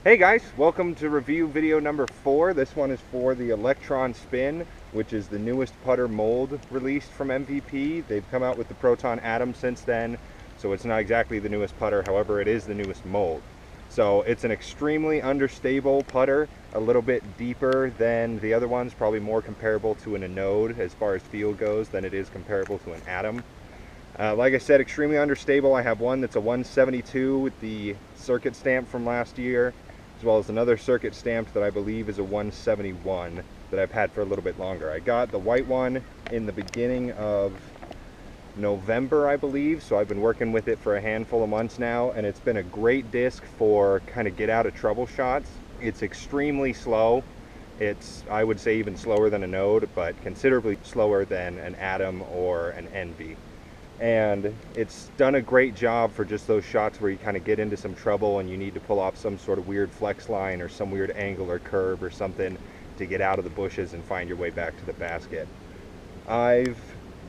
Hey guys, welcome to review video number 4. This one is for the Electron Spin, which is the newest putter mold released from MVP. They've come out with the Proton Atom since then, so it's not exactly the newest putter, however it is the newest mold. So it's an extremely understable putter, a little bit deeper than the other ones, probably more comparable to an anode as far as feel goes than it is comparable to an atom. Like I said, extremely understable. I have one that's a 172 with the circuit stamp from last year, as well as another circuit stamp that I believe is a 171 that I've had for a little bit longer. I got the white one in the beginning of November, I believe, so I've been working with it for a handful of months now, and it's been a great disc for kind of get out of trouble shots. It's extremely slow. It's, I would say, even slower than a node, but considerably slower than an atom or an envy. And it's done a great job for just those shots where you kind of get into some trouble and you need to pull off some sort of weird flex line or some weird angle or curve or something to get out of the bushes and find your way back to the basket. I've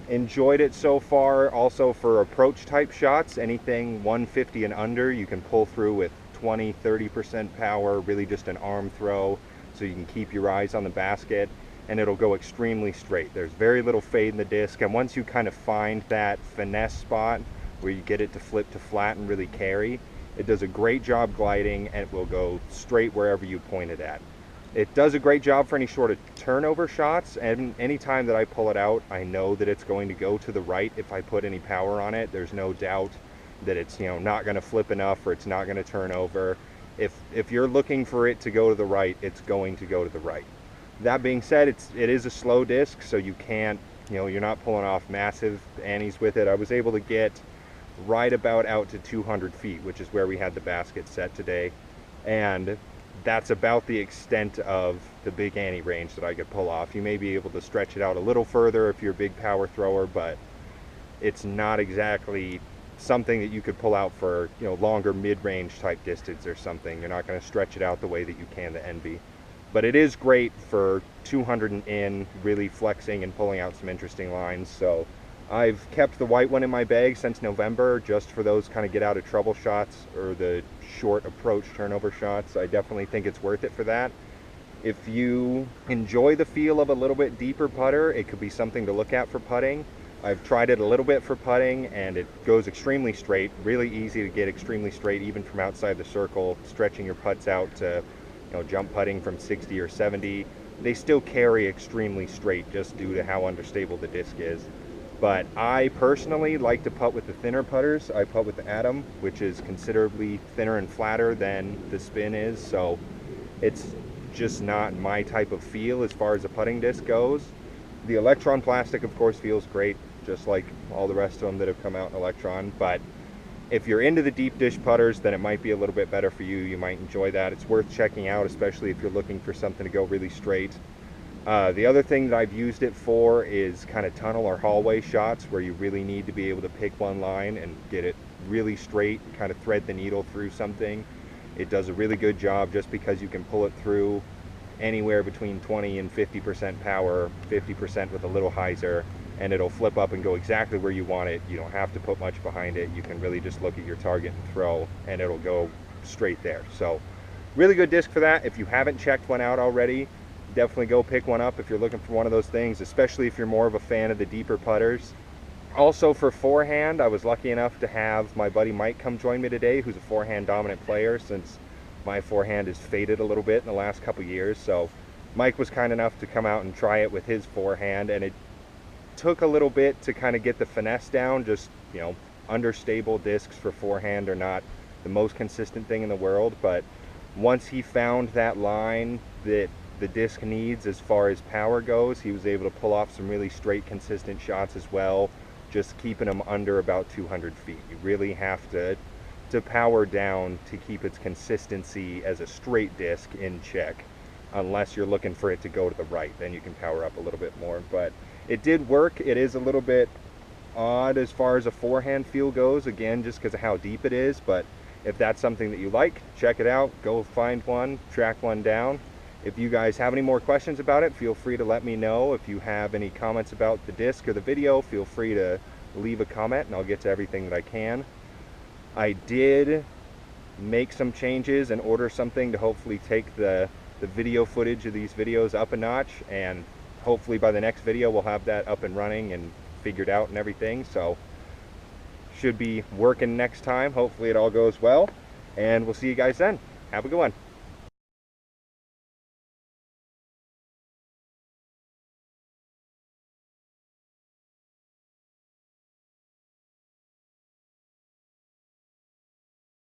enjoyed it so far also for approach type shots. Anything 150 and under you can pull through with 20-30% power, really just an arm throw, so you can keep your eyes on the basket, and it'll go extremely straight. There's very little fade in the disc, and once you kind of find that finesse spot where you get it to flip to flat and really carry, it does a great job gliding and it will go straight wherever you point it at. It does a great job for any sort of turnover shots, and anytime that I pull it out, I know that it's going to go to the right if I put any power on it. There's no doubt that it's, not going to flip enough or it's not going to turn over. If you're looking for it to go to the right, it's going to go to the right. That being said, it is a slow disc, so you can't, you're not pulling off massive annies with it. I was able to get right about out to 200 feet, which is where we had the basket set today. And that's about the extent of the big annie range that I could pull off. You may be able to stretch it out a little further if you're a big power thrower, but it's not exactly something that you could pull out for, longer mid-range type distance or something. You're not going to stretch it out the way that you can the Envy. But it is great for 200 and in, really flexing and pulling out some interesting lines. So I've kept the white one in my bag since November, just for those kind of get out of trouble shots or the short approach turnover shots. I definitely think it's worth it for that. If you enjoy the feel of a little bit deeper putter, it could be something to look at for putting. I've tried it a little bit for putting and it goes extremely straight, really easy to get extremely straight even from outside the circle, stretching your putts out to jump putting from 60 or 70. They still carry extremely straight just due to how understable the disc is. But I personally like to putt with the thinner putters. I putt with the Atom, which is considerably thinner and flatter than the Spin is, so it's just not my type of feel as far as a putting disc goes. The Electron plastic, of course, feels great, just like all the rest of them that have come out in Electron, but if you're into the deep dish putters, then it might be a little bit better for you. You might enjoy that. It's worth checking out, especially if you're looking for something to go really straight. The other thing that I've used it for is kind of tunnel or hallway shots where you really need to be able to pick one line and get it really straight, kind of thread the needle through something. It does a really good job just because you can pull it through anywhere between 20 and 50% power, 50% with a little hyzer, and it'll flip up and go exactly where you want it. You don't have to put much behind it. You can really just look at your target and throw, and it'll go straight there. So really good disc for that. If you haven't checked one out already, definitely go pick one up if you're looking for one of those things, especially if you're more of a fan of the deeper putters. Also for forehand, I was lucky enough to have my buddy Mike come join me today, who's a forehand dominant player, since my forehand has faded a little bit in the last couple years. So Mike was kind enough to come out and try it with his forehand, and it took a little bit to kind of get the finesse down. Just, understable discs for forehand are not the most consistent thing in the world, but once he found that line that the disc needs as far as power goes, he was able to pull off some really straight, consistent shots as well, just keeping them under about 200 feet. You really have to power down to keep its consistency as a straight disc in check, unless you're looking for it to go to the right. Then you can power up a little bit more, but it did work. It is a little bit odd as far as a forehand feel goes, again, just because of how deep it is, but if that's something that you like, check it out. Go find one, track one down. If you guys have any more questions about it, feel free to let me know. If you have any comments about the disc or the video, feel free to leave a comment and I'll get to everything that I can. I did make some changes and order something to hopefully take the video footage of these videos up a notch, and hopefully by the next video we'll have that up and running and figured out and everything. So should be working next time. Hopefully it all goes well, and we'll see you guys then. Have a good one.